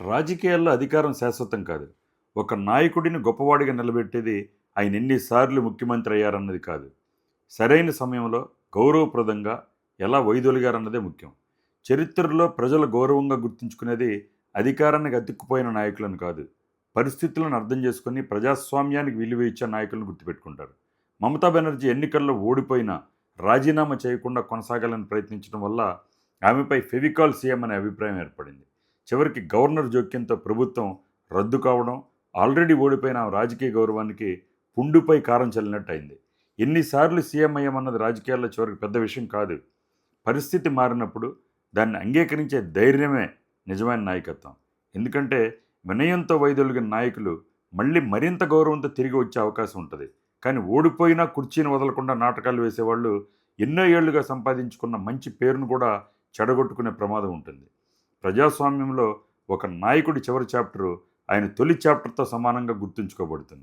రాజకీయాల్లో అధికారం శాశ్వతం కాదు. ఒక నాయకుడిని గొప్పవాడిగా నిలబెట్టేది ఆయన ఎన్నిసార్లు ముఖ్యమంత్రి అయ్యారన్నది కాదు. సరైన సమయంలో గౌరవప్రదంగా ఎలా వైదొలిగారన్నదే ముఖ్యం. చరిత్రలో ప్రజలు గౌరవంగా గుర్తుంచుకునేది అధికారానికి అతుక్కుపోయిన నాయకులను కాదు. పరిస్థితులను అర్థం చేసుకొని ప్రజాస్వామ్యానికి విలువ ఇచ్చే నాయకులను గుర్తుపెట్టుకుంటారు. మమతా బెనర్జీ ఎన్నికల్లో ఓడిపోయినా రాజీనామా చేయకుండా కొనసాగాలని ప్రయత్నించడం వల్ల ఆమెపై ఫెవికాల్ సీఎం అనే అభిప్రాయం ఏర్పడింది. చివరికి గవర్నర్ జోక్యంతో ప్రభుత్వం రద్దు కావడం, ఆల్రెడీ ఓడిపోయిన ఆమె రాజకీయ గౌరవానికి పుండుపై కారం చల్లినట్టు అయింది. ఎన్నిసార్లు సీఎం అయ్యామన్నది రాజకీయాల్లో చివరికి పెద్ద విషయం కాదు. పరిస్థితి మారినప్పుడు దాన్ని అంగీకరించే ధైర్యమే నిజమైన నాయకత్వం. ఎందుకంటే వినయంతో వైదొలిగిన నాయకులు మళ్ళీ మరింత గౌరవంతో తిరిగి వచ్చే అవకాశం ఉంటుంది. కానీ ఓడిపోయినా కుర్చీని వదలకుండా నాటకాలు వేసేవాళ్ళు ఎన్నో ఏళ్లుగా సంపాదించుకున్న మంచి పేరును కూడా చెడగొట్టుకునే ప్రమాదం ఉంటుంది. ప్రజాస్వామ్యంలో ఒక నాయకుడి చివరి చాప్టరు ఆయన తొలి చాప్టర్తో సమానంగా గుర్తుంచుకోబడుతుంది.